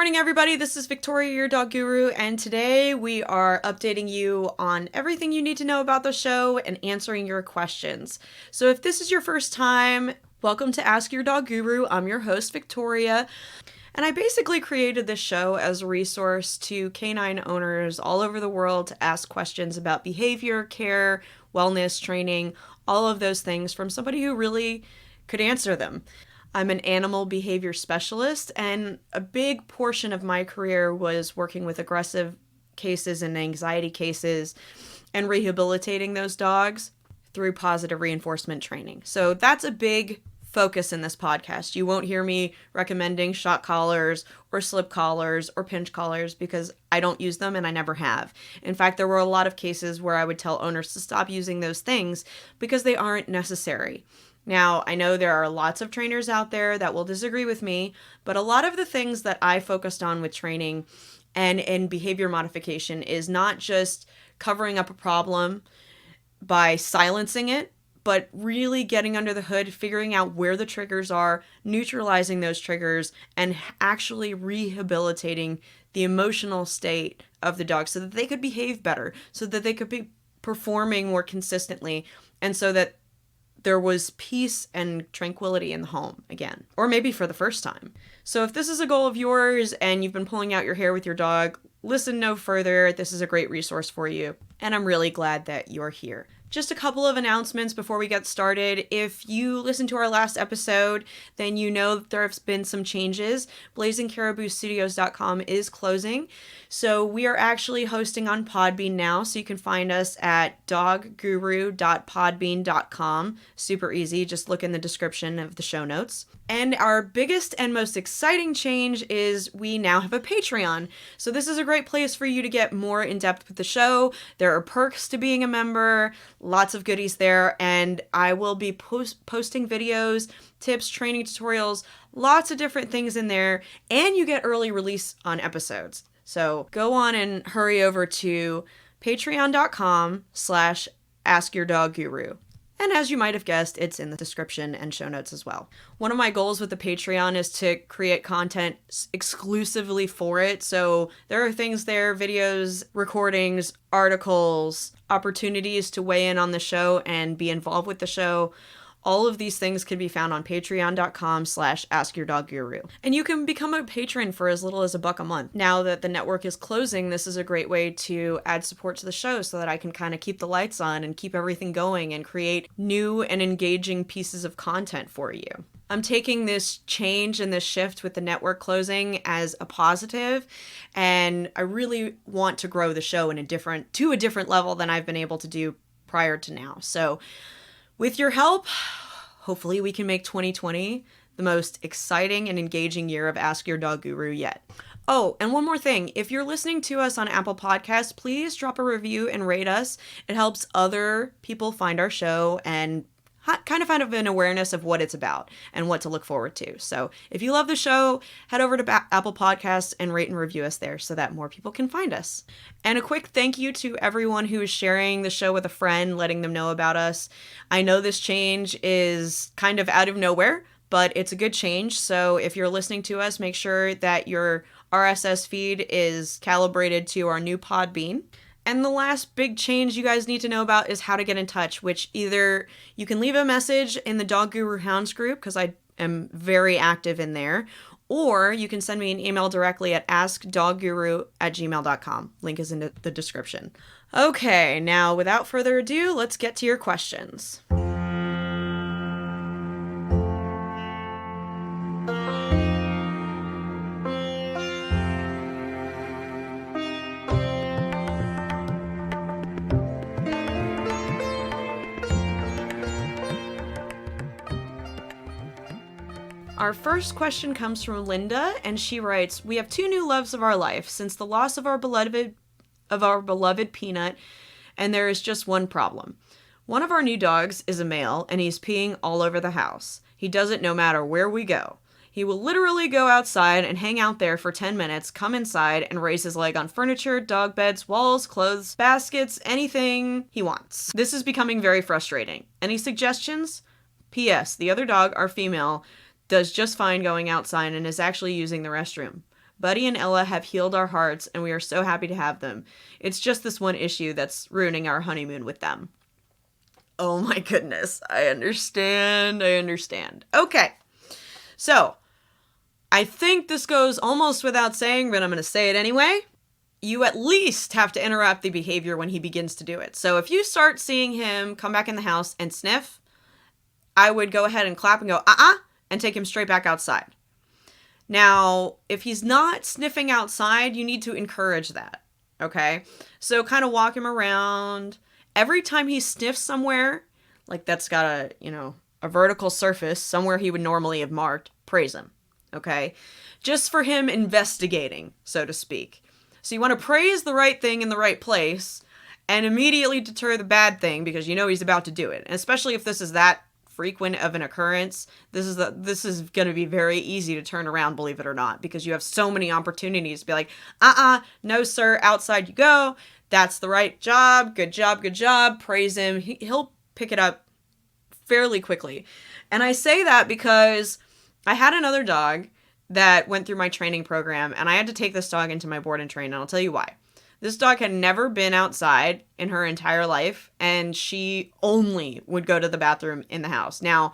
morning, everybody. This is Victoria, your dog guru, and today we are updating you on everything you need to know about the show and answering your questions. So if this is your first time, welcome to Ask Your Dog Guru. I'm your host, Victoria, and I basically created this show as a resource to canine owners all over the world to ask questions about behavior, care, wellness, training, all of those things from somebody who really could answer them. I'm an animal behavior specialist, and a big portion of my career was working with aggressive cases and anxiety cases and rehabilitating those dogs through positive reinforcement training. So that's a big focus in this podcast. You won't hear me recommending shock collars or slip collars or pinch collars because I don't use them and I never have. In fact, there were a lot of cases where I would tell owners to stop using those things because they aren't necessary. Now, I know there are lots of trainers out there that will disagree with me, but a lot of the things that I focused on with training and in behavior modification is not just covering up a problem by silencing it, but really getting under the hood, figuring out where the triggers are, neutralizing those triggers, and actually rehabilitating the emotional state of the dog so that they could behave better, so that they could be performing more consistently, and so that there was peace and tranquility in the home again, or maybe for the first time. So if this is a goal of yours and you've been pulling out your hair with your dog, listen no further. This is a great resource for you, and I'm really glad that you're here. Just a couple of announcements before we get started. If you listened to our last episode, then you know that there have been some changes. BlazingCaribouStudios.com is closing. So we are actually hosting on Podbean now. So you can find us at dogguru.podbean.com. Super easy. Just look in the description of the show notes. And our biggest and most exciting change is we now have a Patreon. So this is a great place for you to get more in depth with the show. There are perks to being a member, lots of goodies there, and I will be posting videos, tips, training tutorials, lots of different things in there, and you get early release on episodes. So go on and hurry over to patreon.com/askyourdogguru. And as you might have guessed, it's in the description and show notes as well. One of my goals with the Patreon is to create content exclusively for it. So there are things there, videos, recordings, articles, opportunities to weigh in on the show and be involved with the show. All of these things can be found on patreon.com/askyourdogguru. And you can become a patron for as little as $1 a month. Now that the network is closing, this is a great way to add support to the show so that I can kind of keep the lights on and keep everything going and create new and engaging pieces of content for you. I'm taking this change and this shift with the network closing as a positive, and I really want to grow the show to a different level than I've been able to do prior to now. So with your help, hopefully we can make 2020 the most exciting and engaging year of Ask Your Dog Guru yet. Oh, and one more thing. If you're listening to us on Apple Podcasts, please drop a review and rate us. It helps other people find our show and kind of have an awareness of what it's about and what to look forward to. So if you love the show, head over to Apple Podcasts and rate and review us there so that more people can find us. And a quick thank you to everyone who is sharing the show with a friend, letting them know about us. I know this change is kind of out of nowhere, but it's a good change. So if you're listening to us, make sure that your RSS feed is calibrated to our new Podbean. And the last big change you guys need to know about is how to get in touch, which either you can leave a message in the Dog Guru Hounds group, because I am very active in there, or you can send me an email directly at askdogguru@gmail.com. Link is in the description. Okay, now without further ado, let's get to your questions. Our first question comes from Linda, and she writes, "We have 2 new loves of our life since the loss of our beloved Peanut, and there is just one problem. One of our new dogs is a male, and he's peeing all over the house. He does it no matter where we go. He will literally go outside and hang out there for 10 minutes, come inside, and raise his leg on furniture, dog beds, walls, clothes, baskets, anything he wants. This is becoming very frustrating. Any suggestions? P.S. The other dog, our female, does just fine going outside and is actually using the restroom. Buddy and Ella have healed our hearts, and we are so happy to have them. It's just this one issue that's ruining our honeymoon with them. Oh my goodness. I understand. Okay. So, I think this goes almost without saying, but I'm going to say it anyway. You at least have to interrupt the behavior when he begins to do it. So if you start seeing him come back in the house and sniff, I would go ahead and clap and go, and take him straight back outside. Now, if he's not sniffing outside, you need to encourage that, okay? So kind of walk him around. Every time he sniffs somewhere, like that's got a vertical surface, somewhere he would normally have marked, praise him, okay? Just for him investigating, so to speak. So you want to praise the right thing in the right place and immediately deter the bad thing because you know he's about to do it. And especially if this is that frequent of an occurrence, this is going to be very easy to turn around, believe it or not, because you have so many opportunities to be like, no sir, outside you go. That's the right job. Good job. Praise him. He'll pick it up fairly quickly. And I say that because I had another dog that went through my training program, and I had to take this dog into my board and train, and I'll tell you why. This dog had never been outside in her entire life, and she only would go to the bathroom in the house. Now,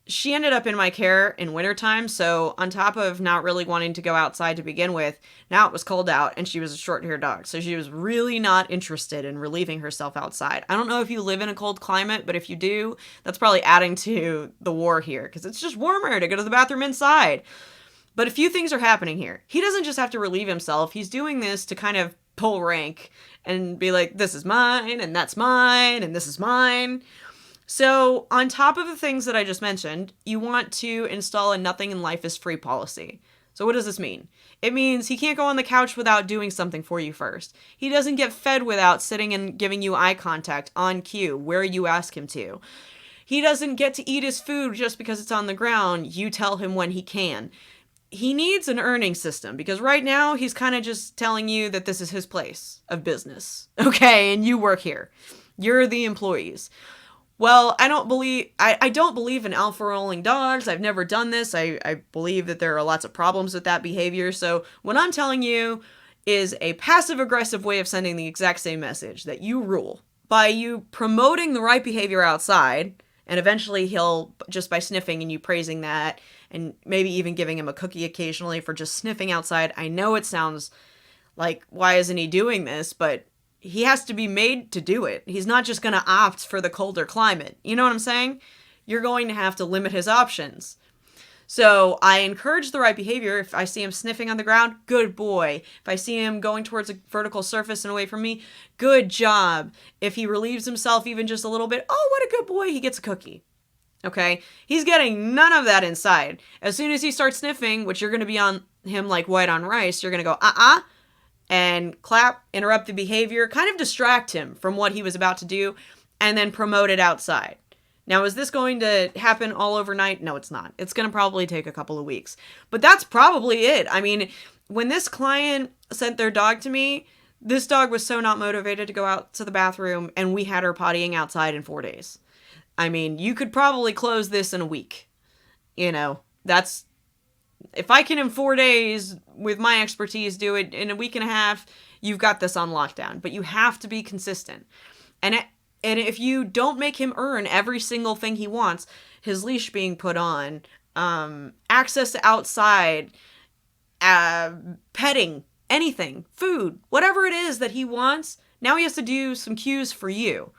she ended up in my care in wintertime, so on top of not really wanting to go outside to begin with, now it was cold out, and she was a short-haired dog, so she was really not interested in relieving herself outside. I don't know if you live in a cold climate, but if you do, that's probably adding to the war here, because it's just warmer to go to the bathroom inside. But a few things are happening here. He doesn't just have to relieve himself, he's doing this to kind of pull rank and be like, this is mine, and that's mine, and this is mine. So on top of the things that I just mentioned, you want to install a nothing in life is free policy. So what does this mean? It means he can't go on the couch without doing something for you first. He doesn't get fed without sitting and giving you eye contact on cue where you ask him to. He doesn't get to eat his food just because it's on the ground. You tell him when he can. He needs an earning system because right now he's kind of just telling you that this is his place of business. Okay, and you work here. You're the employees. Well, I don't believe in alpha rolling dogs. I've never done this. I believe that there are lots of problems with that behavior. So what I'm telling you is a passive aggressive way of sending the exact same message that you rule. By you promoting the right behavior outside, and eventually he'll, just by sniffing and you praising that, and maybe even giving him a cookie occasionally for just sniffing outside. I know it sounds like, why isn't he doing this? But he has to be made to do it. He's not just going to opt for the colder climate. You know what I'm saying? You're going to have to limit his options. So I encourage the right behavior. If I see him sniffing on the ground, good boy. If I see him going towards a vertical surface and away from me, good job. If he relieves himself even just a little bit, oh, what a good boy, he gets a cookie. Okay? He's getting none of that inside. As soon as he starts sniffing, which you're going to be on him like white on rice, you're going to go, and clap, interrupt the behavior, kind of distract him from what he was about to do, and then promote it outside. Now, is this going to happen all overnight? No, it's not. It's going to probably take a couple of weeks. But that's probably it. I mean, when this client sent their dog to me, this dog was so not motivated to go out to the bathroom, and we had her pottying outside in 4 days. I mean, you could probably close this in a week. You know, that's... If I can in 4 days, with my expertise, do it in a week and a half, you've got this on lockdown. But you have to be consistent. And if you don't make him earn every single thing he wants, his leash being put on, access to outside, petting, anything, food, whatever it is that he wants, now he has to do some cues for you.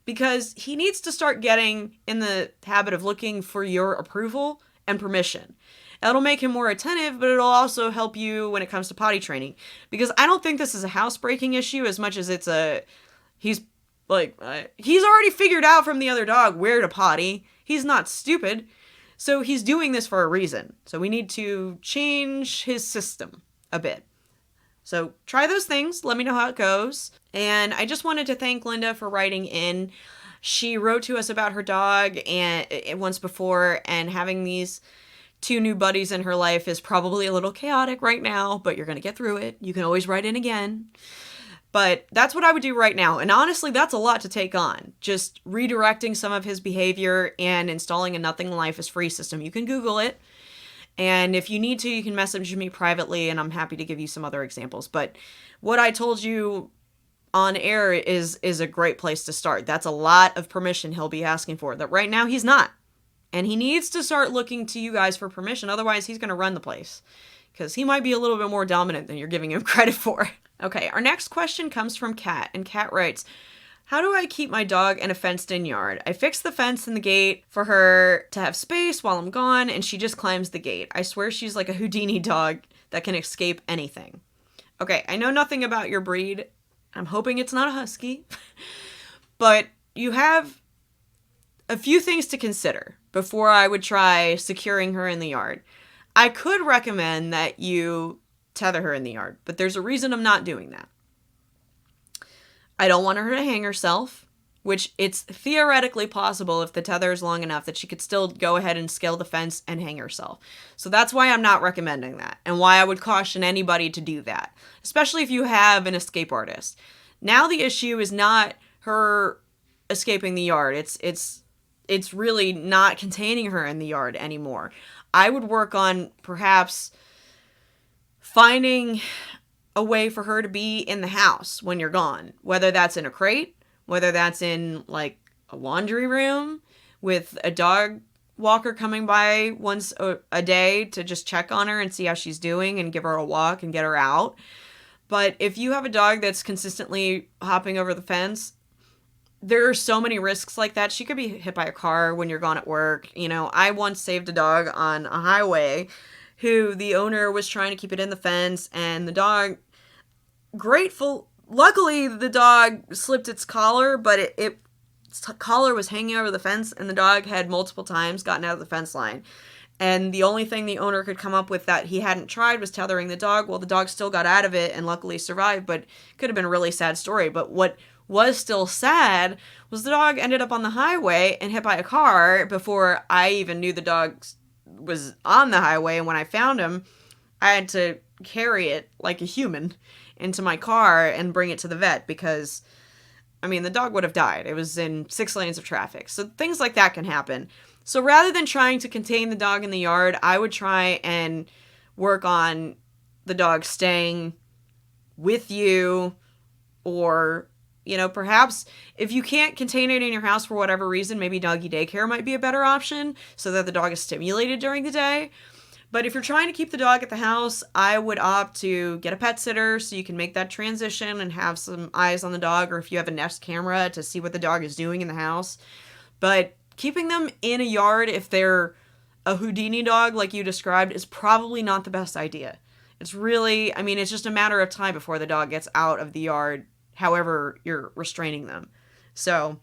Because he needs to start getting in the habit of looking for your approval and permission. It'll make him more attentive, but it'll also help you when it comes to potty training. Because I don't think this is a housebreaking issue as much as it's he's already figured out from the other dog where to potty. He's not stupid. So he's doing this for a reason. So we need to change his system a bit. So try those things. Let me know how it goes. And I just wanted to thank Linda for writing in. She wrote to us about her dog and once before, and having these 2 new buddies in her life is probably a little chaotic right now, but you're going to get through it. You can always write in again. But that's what I would do right now. And honestly, that's a lot to take on. Just redirecting some of his behavior and installing a nothing life is free system. You can Google it. And if you need to, you can message me privately, and I'm happy to give you some other examples. But what I told you on air is a great place to start. That's a lot of permission he'll be asking for that right now he's not. And he needs to start looking to you guys for permission. Otherwise, he's going to run the place because he might be a little bit more dominant than you're giving him credit for. Okay, our next question comes from Kat, and Kat writes, how do I keep my dog in a fenced-in yard? I fixed the fence and the gate for her to have space while I'm gone, and she just climbs the gate. I swear she's like a Houdini dog that can escape anything. Okay, I know nothing about your breed. I'm hoping it's not a husky. But you have a few things to consider before I would try securing her in the yard. I could recommend that you tether her in the yard, but there's a reason I'm not doing that. I don't want her to hang herself, which it's theoretically possible if the tether is long enough that she could still go ahead and scale the fence and hang herself. So that's why I'm not recommending that, and why I would caution anybody to do that, especially if you have an escape artist. Now the issue is not her escaping the yard. It's really not containing her in the yard anymore. I would work on perhaps finding a way for her to be in the house when you're gone, whether that's in a crate, whether that's in like a laundry room with a dog walker coming by once a day to just check on her and see how she's doing and give her a walk and get her out. But if you have a dog that's consistently hopping over the fence, there are so many risks like that. She could be hit by a car when you're gone at work. You know, I once saved a dog on a highway who the owner was trying to keep it in the fence, and the dog, luckily the dog slipped its collar, but its collar was hanging over the fence, and the dog had multiple times gotten out of the fence line. And the only thing the owner could come up with that he hadn't tried was tethering the dog. Well, the dog still got out of it and luckily survived, but it could have been a really sad story. But what was still sad was the dog ended up on the highway and hit by a car before I even knew the dog was on the highway. And when I found him, I had to carry it like a human into my car and bring it to the vet because, I mean, the dog would have died. It was in 6 lanes of traffic. So things like that can happen. So rather than trying to contain the dog in the yard, I would try and work on the dog staying with you, or, you know, perhaps if you can't contain it in your house for whatever reason, maybe doggy daycare might be a better option so that the dog is stimulated during the day. But if you're trying to keep the dog at the house, I would opt to get a pet sitter so you can make that transition and have some eyes on the dog, or if you have a Nest camera to see what the dog is doing in the house. But keeping them in a yard, if they're a Houdini dog like you described, is probably not the best idea. It's really, I mean, it's just a matter of time before the dog gets out of the yard, however you're restraining them. So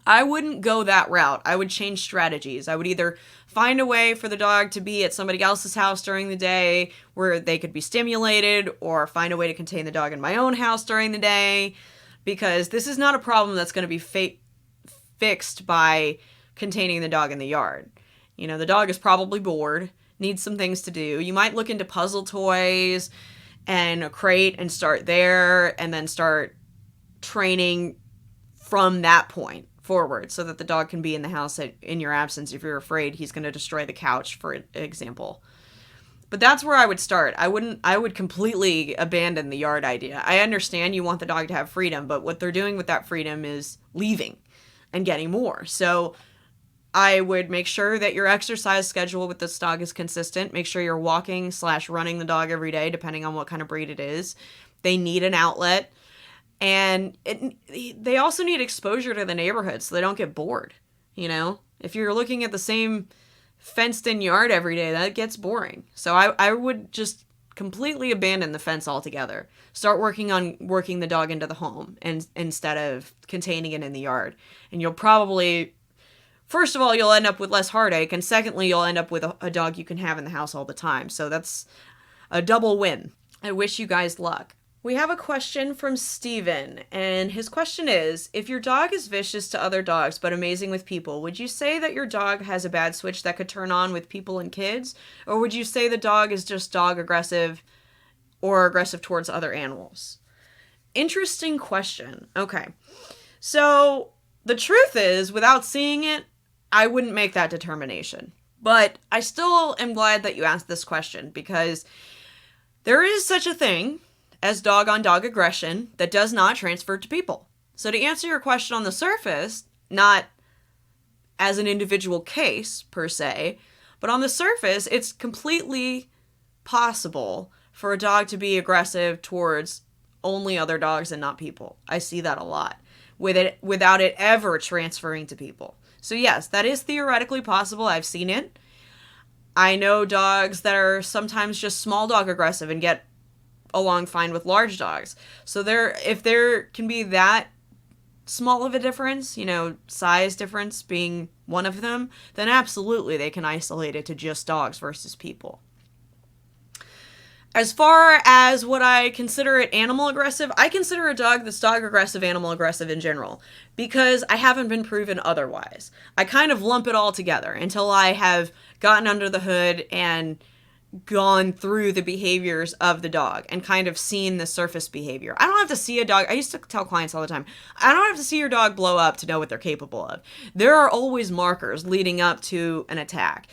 I wouldn't go that route. I would change strategies. I would either find a way for the dog to be at somebody else's house during the day where they could be stimulated, or find a way to contain the dog in my own house during the day, because this is not a problem that's going to be fixed by containing the dog in the yard. You know, the dog is probably bored, needs some things to do. You might look into puzzle toys and a crate and start there, and then start training from that point forward so that the dog can be in the house in your absence if you're afraid he's going to destroy the couch, for example. But that's where I would start. I would completely abandon the yard idea. I understand you want the dog to have freedom, but what they're doing with that freedom is leaving and getting more. So I would make sure that your exercise schedule with this dog is consistent. Make sure you're walking/running the dog every day, depending on what kind of breed it is. They need an outlet. And they also need exposure to the neighborhood so they don't get bored. You know, if you're looking at the same fenced-in yard every day, that gets boring. So I would just completely abandon the fence altogether. Start working on working the dog into the home, and instead of containing it in the yard. And you'll probably, first of all, you'll end up with less heartache, and secondly, you'll end up with a dog you can have in the house all the time. So that's a double win. I wish you guys luck. We have a question from Steven, and his question is, if your dog is vicious to other dogs but amazing with people, would you say that your dog has a bad switch that could turn on with people and kids? Or would you say the dog is just dog aggressive or aggressive towards other animals? Interesting question. Okay. So the truth is, without seeing it, I wouldn't make that determination. But I still am glad that you asked this question, because there is such a thing as dog-on-dog aggression that does not transfer to people. So to answer your question on the surface, not as an individual case per se, but on the surface, it's completely possible for a dog to be aggressive towards only other dogs and not people. I see that a lot without it ever transferring to people. So yes, that is theoretically possible. I've seen it. I know dogs that are sometimes just small dog aggressive and get along fine with large dogs. So if there can be that small of a difference, size difference being one of them, then absolutely they can isolate it to just dogs versus people. As far as what I consider it animal aggressive, I consider a dog that's dog aggressive, animal aggressive in general, because I haven't been proven otherwise. I kind of lump it all together until I have gotten under the hood and gone through the behaviors of the dog and kind of seen the surface behavior. I don't have to see a dog. I used to tell clients all the time, I don't have to see your dog blow up to know what they're capable of. There are always markers leading up to an attack.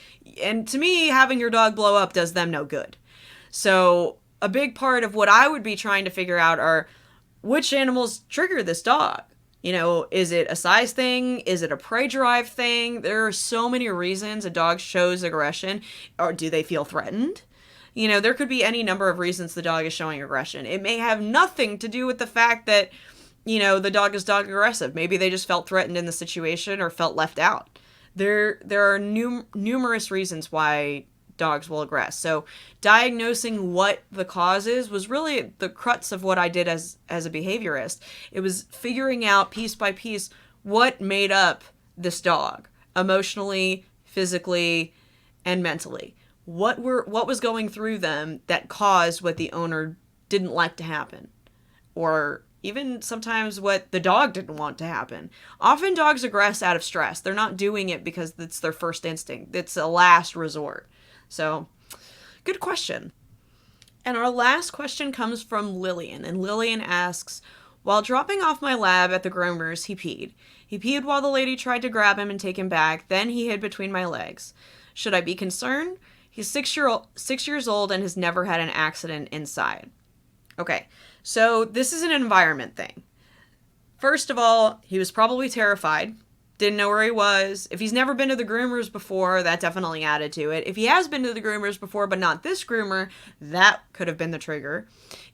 And to me, having your dog blow up does them no good. So a big part of what I would be trying to figure out are which animals trigger this dog. Is it a size thing? Is it a prey drive thing? There are so many reasons a dog shows aggression. Or do they feel threatened? There could be any number of reasons the dog is showing aggression. It may have nothing to do with the fact that, the dog is dog aggressive. Maybe they just felt threatened in the situation or felt left out. There are numerous reasons why dogs will aggress. So diagnosing what the cause is was really the crux of what I did as a behaviorist. It was figuring out piece by piece what made up this dog emotionally, physically, and mentally. What was going through them that caused what the owner didn't like to happen, or even sometimes what the dog didn't want to happen. Often dogs aggress out of stress. They're not doing it because it's their first instinct. It's a last resort. So, good question. And our last question comes from Lillian. And Lillian asks, while dropping off my lab at the groomers, he peed. He peed while the lady tried to grab him and take him back. Then he hid between my legs. Should I be concerned? He's 6 years old and has never had an accident inside. Okay, so this is an environment thing. First of all, he was probably terrified. Didn't know where he was. If he's never been to the groomers before, that definitely added to it. If he has been to the groomers before, but not this groomer, that could have been the trigger.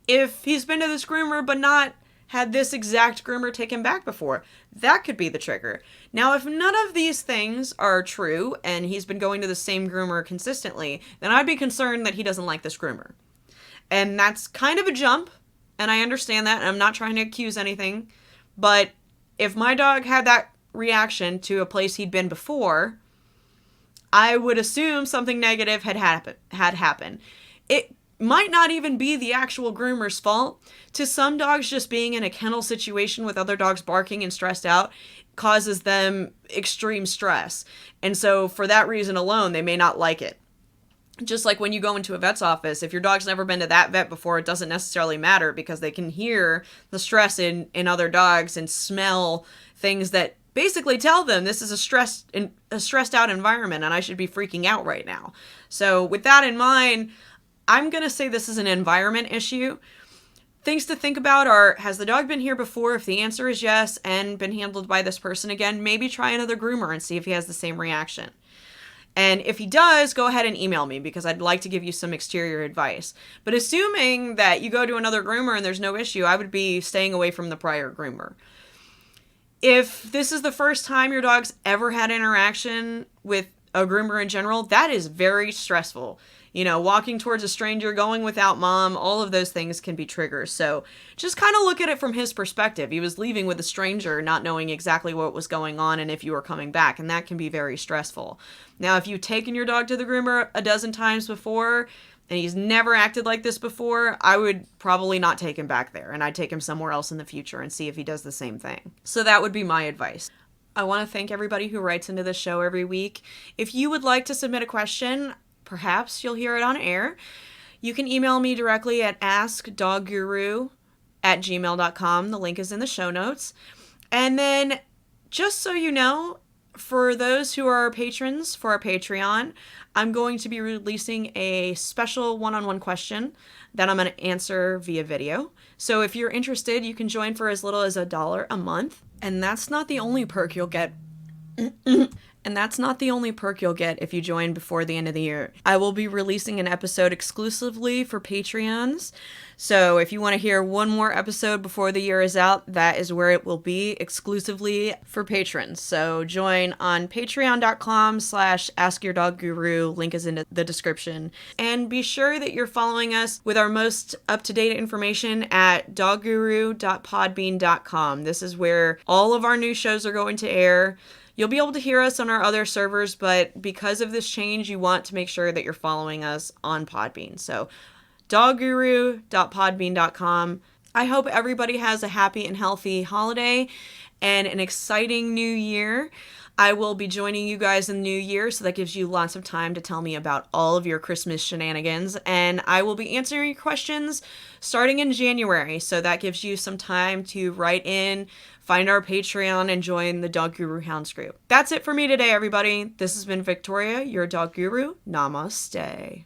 If he's been to this groomer, but not had this exact groomer take him back before, that could be the trigger. Now, if none of these things are true, and he's been going to the same groomer consistently, then I'd be concerned that he doesn't like this groomer. And that's kind of a jump, and I understand that, and I'm not trying to accuse anything, but if my dog had that reaction to a place he'd been before, I would assume something negative had happened. It might not even be the actual groomer's fault. To some dogs, just being in a kennel situation with other dogs barking and stressed out causes them extreme stress. And so for that reason alone, they may not like it. Just like when you go into a vet's office, if your dog's never been to that vet before, it doesn't necessarily matter because they can hear the stress in other dogs and smell things that basically tell them this is a stressed out environment and I should be freaking out right now. So with that in mind, I'm going to say this is an environment issue. Things to think about are, has the dog been here before? If the answer is yes and been handled by this person again, maybe try another groomer and see if he has the same reaction. And if he does, go ahead and email me because I'd like to give you some exterior advice. But assuming that you go to another groomer and there's no issue, I would be staying away from the prior groomer. If this is the first time your dog's ever had interaction with a groomer in general, that is very stressful. Walking towards a stranger, going without mom, all of those things can be triggers. So just kind of look at it from his perspective. He was leaving with a stranger, not knowing exactly what was going on and if you were coming back, and that can be very stressful. Now, if you've taken your dog to the groomer a dozen times before, and he's never acted like this before, I would probably not take him back there, and I'd take him somewhere else in the future and see if he does the same thing. So that would be my advice. I want to thank everybody who writes into this show every week. If you would like to submit a question, perhaps you'll hear it on air. You can email me directly at askdogguru@gmail.com. The link is in the show notes. And then, just so you know, For those who are patrons for our Patreon, I'm going to be releasing a special one-on-one question that I'm going to answer via video. So if you're interested, you can join for as little as $1 a month. And that's not the only perk you'll get. And that's not the only perk you'll get if you join before the end of the year. I will be releasing an episode exclusively for Patreons. So if you want to hear one more episode before the year is out, that is where it will be, exclusively for patrons. So join on patreon.com/askyourdogguru. Link is in the description. And be sure that you're following us with our most up-to-date information at dogguru.podbean.com. This is where all of our new shows are going to air. You'll be able to hear us on our other servers, but because of this change, you want to make sure that you're following us on Podbean. So, dogguru.podbean.com. I hope everybody has a happy and healthy holiday and an exciting new year. I will be joining you guys in the new year, so that gives you lots of time to tell me about all of your Christmas shenanigans. And I will be answering your questions starting in January, so that gives you some time to write in, find our Patreon, and join the Dog Guru Hounds group. That's it for me today, everybody. This has been Victoria, your Dog Guru. Namaste.